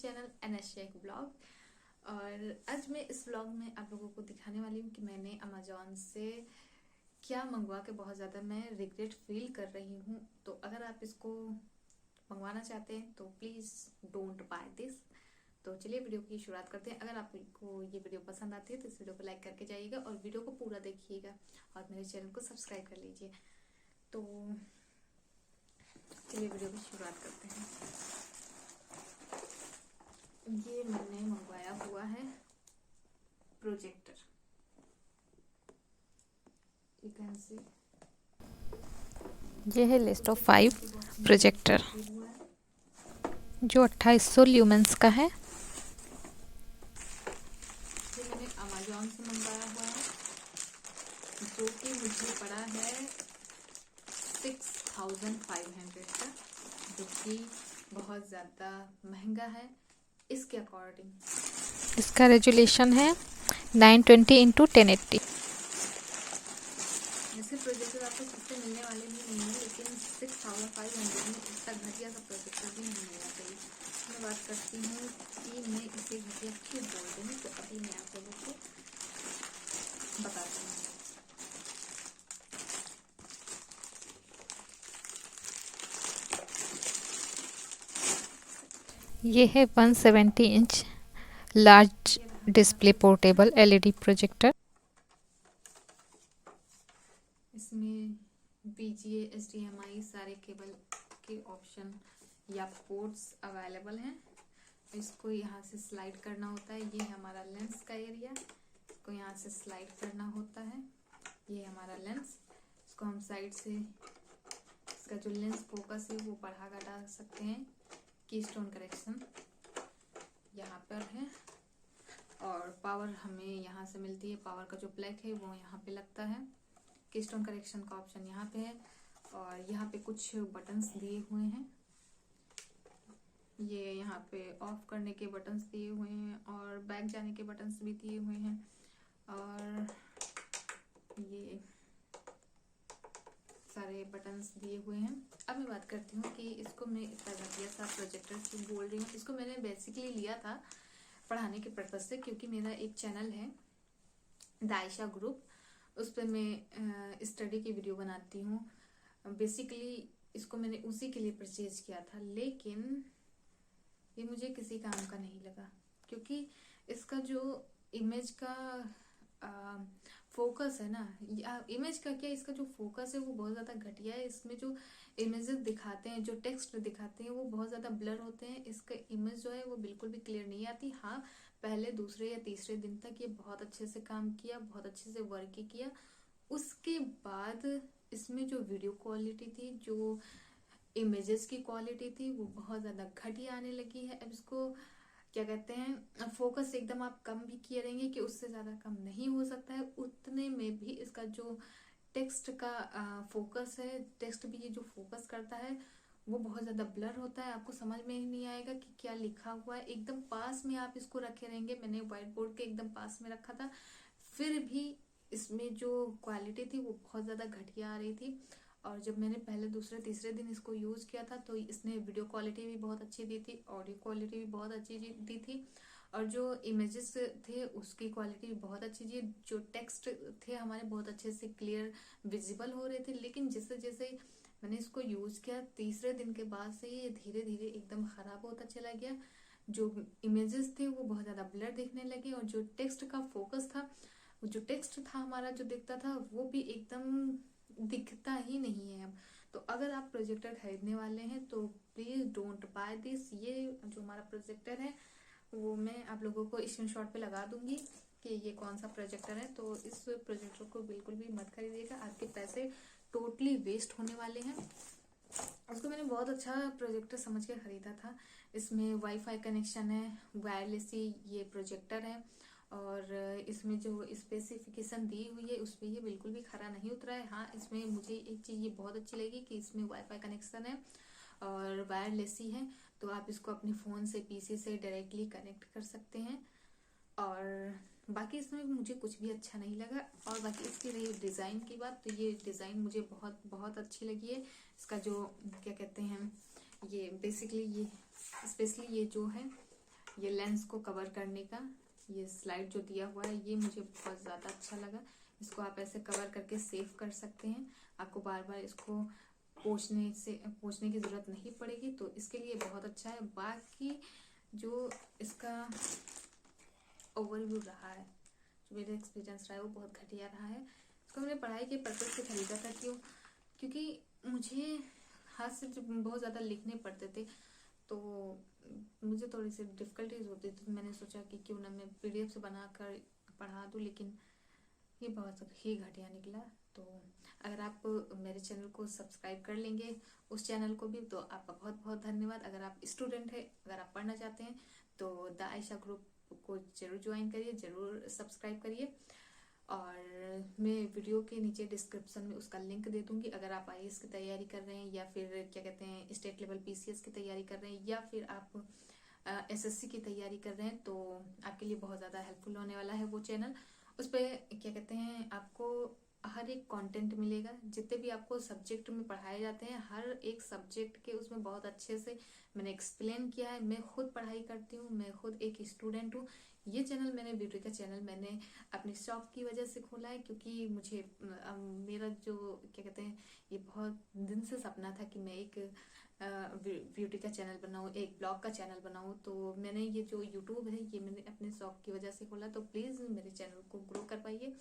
Channel एनएशेक blog. और आज मैं इस ब्लॉग में आप लोगों को दिखाने वाली हूँ कि मैंने अमेजोन से क्या मंगवा के बहुत ज़्यादा मैं रिग्रेट फील कर रही हूँ। तो अगर आप इसको मंगवाना चाहते हैं तो प्लीज़ डोंट बाय दिस। तो चलिए वीडियो की शुरुआत करते हैं। अगर आपको ये वीडियो पसंद आती है तो इस वीडियो को लाइक करके जाइएगा और वीडियो को पूरा देखिएगा और मेरे चैनल को सब्सक्राइब कर लीजिए। तो चलिए वीडियो की शुरुआत करते हैं। ये मैंने मंगवाया हुआ है प्रोजेक्टर। यू कैन सी ये है लिस्ट ऑफ 5 प्रोजेक्टर जो 2800 ल्यूमेंस का है। ये मैंने अमेजोन से मंगवाया हुआ है जो कि मुझे पड़ा है 6500 का, जो कि बहुत ज़्यादा महंगा है इसके अकॉर्डिंग। इसका रेजोल्यूशन है 920x1080। ऐसे प्रोजेक्टर आपको सस्ते मिलने वाले भी नहीं है, लेकिन 6500 में इतना घटिया सा प्रोजेक्टर भी नहीं मिलना चाहिए। मैं बात करती हूँ कि मैं इसे घटिया क्यों बोलती हूँ, तो अभी मैं आप लोगों को बताती हूँ। ये है 170 inch large display portable LED projector. इसमें VGA HDMI सारे केबल के ऑप्शन या पोर्ट्स अवेलेबल हैं। इसको यहाँ से स्लाइड करना होता है। ये हमारा लेंस का एरिया, इसको यहाँ से स्लाइड करना होता है। ये हमारा लेंस, इसको हम साइड से इसका जो लेंस फोकस है वो बढ़ा घटा सकते हैं। कीस्टोन करेक्शन यहाँ पर है और पावर हमें यहाँ से मिलती है। पावर का जो प्लग है वो यहाँ पे लगता है। कीस्टोन करेक्शन का ऑप्शन यहाँ पे है और यहाँ पे कुछ बटन्स दिए हुए हैं। ये यहाँ पे ऑफ करने के बटन्स दिए हुए हैं और बैक जाने के बटन्स भी दिए हुए हैं। और ये सारे बटन्स दिए हुए हैं। अब मैं बात करती हूँ कि इसको मैं इतना घटिया सा प्रोजेक्टर क्यों बोल रही हूँ। इसको मैंने बेसिकली लिया था पढ़ाने के पर्पज से, क्योंकि मेरा एक चैनल है दायशा ग्रुप, उस पर मैं स्टडी की वीडियो बनाती हूँ। बेसिकली इसको मैंने उसी के लिए परचेज किया था, लेकिन ये मुझे किसी काम का नहीं लगा, क्योंकि इसका जो इमेज का फोकस है ना, इमेज का क्या, इसका जो फोकस है वो बहुत ज़्यादा घटिया है। इसमें जो इमेजेस दिखाते हैं, जो टेक्स्ट दिखाते हैं वो बहुत ज़्यादा ब्लर होते हैं। इसका इमेज जो है वो बिल्कुल भी क्लियर नहीं आती। हाँ, पहले दूसरे या तीसरे दिन तक ये बहुत अच्छे से काम किया, बहुत अच्छे से वर्क किया। उसके बाद इसमें जो वीडियो क्वालिटी थी, जो इमेजेस की क्वालिटी थी, वो बहुत ज़्यादा घटिया आने लगी है। अब इसको क्या कहते हैं, फोकस एकदम आप कम भी किए रहेंगे कि उससे ज़्यादा कम नहीं हो सकता है, उतने में भी इसका जो टेक्स्ट का फोकस है, टेक्स्ट भी ये जो फोकस करता है वो बहुत ज़्यादा ब्लर होता है। आपको समझ में ही नहीं आएगा कि क्या लिखा हुआ है। एकदम पास में आप इसको रखे रहेंगे, मैंने व्हाइट बोर्ड के एकदम पास में रखा था, फिर भी इसमें जो क्वालिटी थी वो बहुत ज़्यादा घटिया आ रही थी। और जब मैंने पहले दूसरे तीसरे दिन इसको यूज़ किया था तो इसने वीडियो क्वालिटी भी बहुत अच्छी दी थी, ऑडियो क्वालिटी भी बहुत अच्छी दी थी, और जो इमेजेस थे उसकी क्वालिटी भी बहुत अच्छी थी। जो टेक्स्ट थे हमारे बहुत अच्छे से क्लियर विजिबल हो रहे थे। लेकिन जैसे जैसे मैंने इसको यूज़ किया, तीसरे दिन के बाद से ये धीरे धीरे एकदम ख़राब होता चला गया। जो इमेजेस थे वो बहुत ज़्यादा ब्लर दिखने लगे और जो टेक्स्ट का फोकस था, जो टेक्स्ट था हमारा जो दिखता था, वो भी एकदम दिखता ही नहीं है अब। तो अगर आप प्रोजेक्टर खरीदने वाले हैं तो प्लीज़ डोंट बाय दिस। ये जो हमारा प्रोजेक्टर है वो मैं आप लोगों को स्क्रीनशॉट पे लगा दूंगी कि ये कौन सा प्रोजेक्टर है। तो इस प्रोजेक्टर को बिल्कुल भी मत खरीदिएगा, आपके पैसे टोटली वेस्ट होने वाले हैं। उसको मैंने बहुत अच्छा प्रोजेक्टर समझ के खरीदा था। इसमें वाईफाई कनेक्शन है, वायरलेस ही ये प्रोजेक्टर है, और इसमें जो स्पेसिफिकेशन दी हुई है उस पर ये बिल्कुल भी खरा नहीं उतरा है। हाँ, इसमें मुझे एक चीज़ ये बहुत अच्छी लगी कि इसमें वाईफाई कनेक्शन है और वायरलेस ही है, तो आप इसको अपने फ़ोन से PC से डायरेक्टली कनेक्ट कर सकते हैं। और बाकी इसमें मुझे कुछ भी अच्छा नहीं लगा। और बाकी इसकी रही डिज़ाइन की बात, तो ये डिज़ाइन मुझे बहुत बहुत अच्छी लगी है। इसका जो क्या कहते हैं, ये बेसिकली ये स्पेशली ये जो है ये लेंस को कवर करने का ये स्लाइड जो दिया हुआ है ये मुझे बहुत ज़्यादा अच्छा लगा। इसको आप ऐसे कवर करके सेव कर सकते हैं, आपको बार बार इसको पोंछने की ज़रूरत नहीं पड़ेगी, तो इसके लिए बहुत अच्छा है। बाकी जो इसका ओवरव्यू रहा है, जो मेरा एक्सपीरियंस रहा है, वो बहुत घटिया रहा है। इसको मैंने पढ़ाई के पर्पज से खरीदा था, क्योंकि मुझे हाथ से जब बहुत ज़्यादा लिखने पड़ते थे तो मुझे थोड़ी सी डिफ़िकल्टीज होती थी, तो मैंने सोचा कि क्यों ना मैं PDF से बनाकर पढ़ा दूँ, लेकिन ये बहुत ही घटिया निकला। तो अगर आप मेरे चैनल को सब्सक्राइब कर लेंगे, उस चैनल को भी, तो आपका बहुत बहुत धन्यवाद। अगर आप स्टूडेंट हैं, अगर आप पढ़ना चाहते हैं, तो द आयशा ग्रुप को जरूर ज्वाइन करिए, जरूर सब्सक्राइब करिए। और मैं वीडियो के नीचे डिस्क्रिप्शन में उसका लिंक दे दूंगी। अगर आप IAS की तैयारी कर रहे हैं, या फिर क्या कहते हैं स्टेट लेवल PCS की तैयारी कर रहे हैं, या फिर आप SSC की तैयारी कर रहे हैं, तो आपके लिए बहुत ज़्यादा हेल्पफुल होने वाला है वो चैनल। उस पर क्या कहते हैं आपको हर एक कंटेंट मिलेगा, जितने भी आपको सब्जेक्ट में पढ़ाए जाते हैं, हर एक सब्जेक्ट के उसमें बहुत अच्छे से मैंने एक्सप्लेन किया है। मैं खुद पढ़ाई करती हूँ, मैं खुद एक स्टूडेंट हूँ। ये चैनल मैंने ब्यूटी का चैनल मैंने अपनी शौक की वजह से खोला है, क्योंकि मुझे मेरा जो क्या कहते हैं ये बहुत दिन से सपना था कि मैं एक ब्यूटी का चैनल बनाऊँ, एक ब्लॉग का चैनल बनाऊँ। तो मैंने ये जो यूट्यूब है ये मैंने अपने शौक की वजह से खोला। तो प्लीज़ मेरे चैनल को ग्रो करवाइए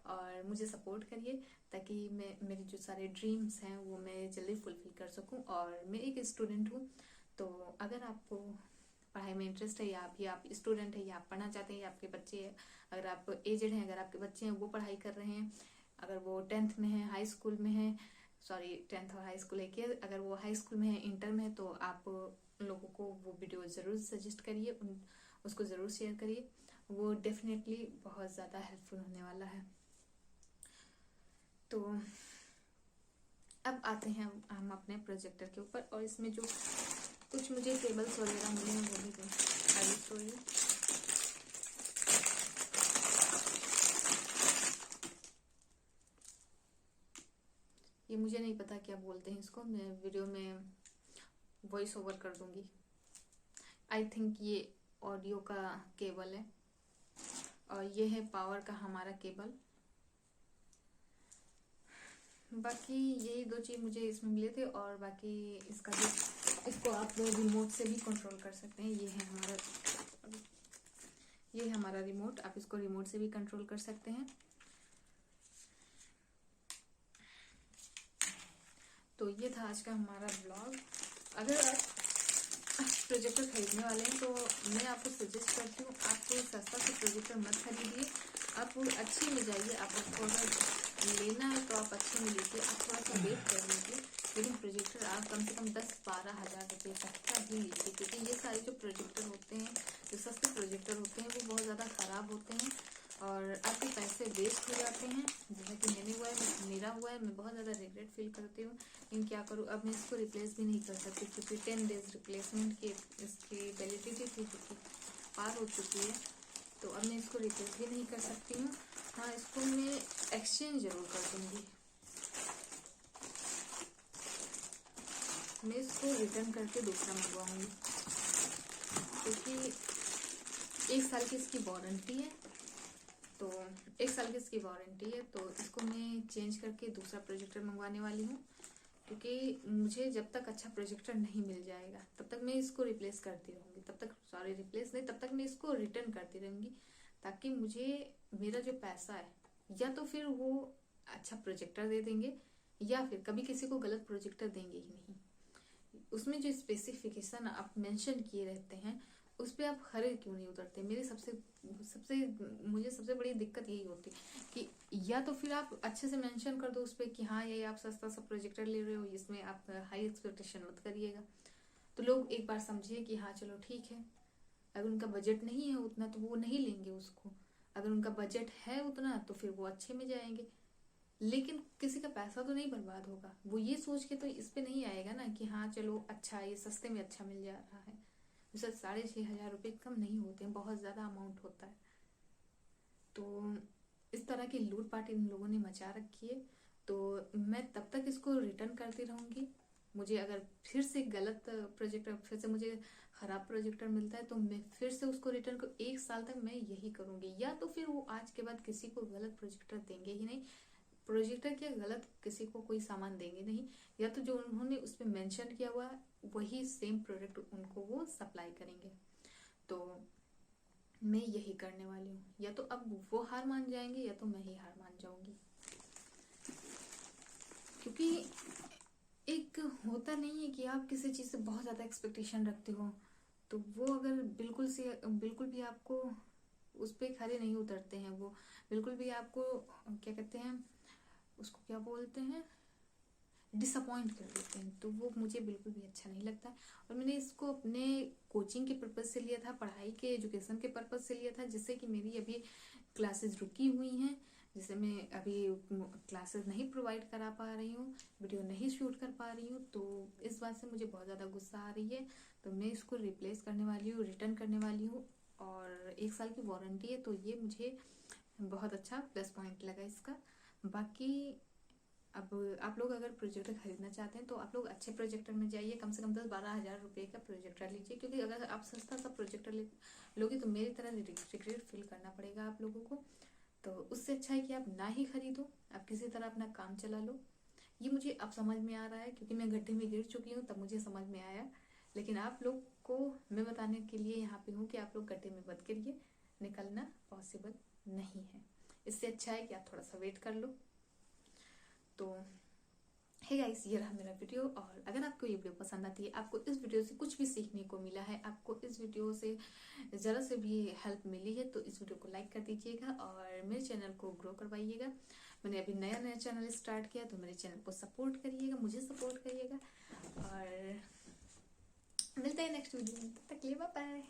और मुझे सपोर्ट करिए, ताकि मैं मेरे जो सारे ड्रीम्स हैं वो मैं जल्दी फुलफिल कर सकूं। और मैं एक स्टूडेंट हूं, तो अगर आपको पढ़ाई में इंटरेस्ट है, या अभी आप स्टूडेंट है, या आप पढ़ना चाहते हैं, या आपके बच्चे हैं, अगर आप एजेड हैं, अगर आपके बच्चे हैं वो पढ़ाई कर रहे हैं, अगर वो 10th में है, हाई स्कूल में है, सॉरी 10th और हाई स्कूल एक ही है, अगर वो हाई स्कूल में है, इंटर में है, तो आप लोगों को वो वीडियो ज़रूर सजेस्ट करिए, उसको ज़रूर शेयर करिए। वो डेफिनेटली बहुत ज़्यादा हेल्पफुल होने वाला है। तो अब आते हैं हम अपने प्रोजेक्टर के ऊपर, और इसमें जो कुछ मुझे टेबल्स वगैरह मिले हैं वो भी आगे स्टोरी। ये मुझे नहीं पता क्या बोलते हैं इसको, मैं वीडियो में वॉइस ओवर कर दूंगी। आई थिंक ये ऑडियो का केबल है, और ये है पावर का हमारा केबल। बाकी यही दो चीज़ मुझे इसमें मिले थे, और बाकी इसका जो इसको आप रिमोट से भी कंट्रोल कर सकते हैं। ये है हमारा रिमोट, आप इसको रिमोट से भी कंट्रोल कर सकते हैं। तो ये था आज का हमारा ब्लॉग। अगर आप प्रोजेक्टर खरीदने वाले हैं, तो मैं आपको सजेस्ट करती हूँ, आप कोई सस्ता से प्रोजेक्टर मत खरीदिए, आप अच्छी में जाइए। आपको अगर लेना है तो आप अच्छे में लीजिए, आप थोड़ा सा वेट कर लीजिए, लेकिन प्रोजेक्टर आप कम से कम 10-12 हज़ार रुपये तक का ही लीजिए, क्योंकि ये सारे जो प्रोजेक्टर होते हैं, जो सस्ते प्रोजेक्टर होते हैं, वो बहुत ज़्यादा ख़राब होते हैं और आपके पैसे वेस्ट हो जाते हैं। जैसा कि मेरा हुआ है, मैं बहुत ज़्यादा रिग्रेट फील करती हूँ, लेकिन क्या करूँ, अब मैं इसको रिप्लेस भी नहीं कर सकती, क्योंकि 10 डेज रिप्लेसमेंट की इसकी वैलिडिटी थी, जो पार हो चुकी है। तो अब मैं इसको रिप्लेस भी नहीं कर सकती हूँ। हाँ, इसको मैं एक्सचेंज जरूर कर दूँगी, मैं इसको रिटर्न करके दूसरा मंगवाऊँगी, क्योंकि 1 साल की इसकी वारंटी है। तो 1 साल की इसकी वारंटी है, तो इसको मैं चेंज करके दूसरा प्रोजेक्टर मंगवाने वाली हूँ, क्योंकि मुझे जब तक अच्छा प्रोजेक्टर नहीं मिल जाएगा तब तक मैं इसको रिप्लेस करती रहूँगी, तब तक मैं इसको रिटर्न करती रहूँगी, ताकि मुझे मेरा जो पैसा है, या तो फिर वो अच्छा प्रोजेक्टर दे देंगे, या फिर कभी किसी को गलत प्रोजेक्टर देंगे ही नहीं। उसमें जो स्पेसिफिकेशन आप मेंशन किए रहते हैं, उस पर आप खरे क्यों नहीं उतरते। मुझे सबसे बड़ी दिक्कत यही होती है कि या तो फिर आप अच्छे से मेंशन कर दो उस पर कि हाँ, ये आप सस्ता सा प्रोजेक्टर ले रहे हो, इसमें आप हाई एक्सपेक्टेशन मत करिएगा, तो लोग एक बार समझिए कि हाँ चलो ठीक है। अगर उनका बजट नहीं है उतना तो वो नहीं लेंगे उसको, अगर उनका बजट है उतना तो फिर वो अच्छे में जाएंगे, लेकिन किसी का पैसा तो नहीं बर्बाद होगा। वो ये सोच के तो इस पे नहीं आएगा ना कि हाँ चलो अच्छा, ये सस्ते में अच्छा मिल जा रहा है। वैसे 6,500 रुपये कम नहीं होते हैं, बहुत ज़्यादा अमाउंट होता है। तो इस तरह की लूट पाट इन लोगों ने मचा रखी है, तो मैं तब तक इसको रिटर्न करती रहूँगी मुझे अगर फिर से गलत प्रोजेक्टर, फिर से मुझे खराब प्रोजेक्टर मिलता है तो मैं फिर से उसको रिटर्न को 1 साल तक मैं यही करूंगी, या तो फिर वो आज के बाद किसी को गलत प्रोजेक्टर देंगे ही नहीं। प्रोजेक्टर क्या, गलत किसी को कोई सामान देंगे नहीं, या तो जो उन्होंने उसमें मेंशन किया हुआ है वही सेम प्रोडक्ट उनको वो सप्लाई करेंगे। तो मैं यही करने वाली हूँ, या तो अब वो हार मान जाएंगे या तो मैं ही हार मान जाऊंगी। क्योंकि एक होता नहीं है कि आप किसी चीज़ से बहुत ज़्यादा एक्सपेक्टेशन रखते हो, तो वो अगर बिल्कुल भी आपको उस पर खरे नहीं उतरते हैं, वो बिल्कुल भी आपको क्या कहते हैं, उसको क्या बोलते हैं, डिसअपॉइंट कर देते हैं, तो वो मुझे बिल्कुल भी अच्छा नहीं लगता। और मैंने इसको अपने कोचिंग के पर्पज़ से लिया था, पढ़ाई के एजुकेशन के पर्पज़ से लिया था, जिससे कि मेरी अभी क्लासेस रुकी हुई हैं, जिससे मैं अभी क्लासेस नहीं प्रोवाइड करा पा रही हूँ, वीडियो नहीं शूट कर पा रही हूँ। तो इस बात से मुझे बहुत ज़्यादा गुस्सा आ रही है, तो मैं इसको रिप्लेस करने वाली हूँ, रिटर्न करने वाली हूँ। और 1 साल की वारंटी है, तो ये मुझे बहुत अच्छा प्लस पॉइंट लगा इसका। बाकी अब आप लोग अगर प्रोजेक्टर खरीदना चाहते हैं तो आप लोग अच्छे प्रोजेक्टर में जाइए, कम से कम 10-12 हज़ार रुपये का प्रोजेक्टर लीजिए, क्योंकि अगर आप सस्ता सा प्रोजेक्टर लोगे तो मेरी तरह रिग्रेट फील करना पड़ेगा आप लोगों को। तो उससे अच्छा है कि आप ना ही खरीदो, आप किसी तरह अपना काम चला लो। ये मुझे अब समझ में आ रहा है, क्योंकि मैं गड्ढे में गिर चुकी हूँ तब मुझे समझ में आया। लेकिन आप लोग को मैं बताने के लिए यहाँ पे हूँ कि आप लोग गड्ढे में मत गिरिए, निकलना पॉसिबल नहीं है। इससे अच्छा है कि आप थोड़ा सा वेट कर लो। तो हे गाइस, ये रहा मेरा वीडियो। और अगर आपको ये वीडियो पसंद आती है, आपको इस वीडियो से कुछ भी सीखने को मिला है, आपको इस वीडियो से ज़रा से भी हेल्प मिली है, तो इस वीडियो को लाइक कर दीजिएगा और मेरे चैनल को ग्रो करवाइएगा। मैंने अभी नया चैनल स्टार्ट किया, तो मेरे चैनल को सपोर्ट करिएगा, मुझे सपोर्ट करिएगा। और मिलते हैं नेक्स्ट वीडियो में, तब तक के लिए बाय बाय।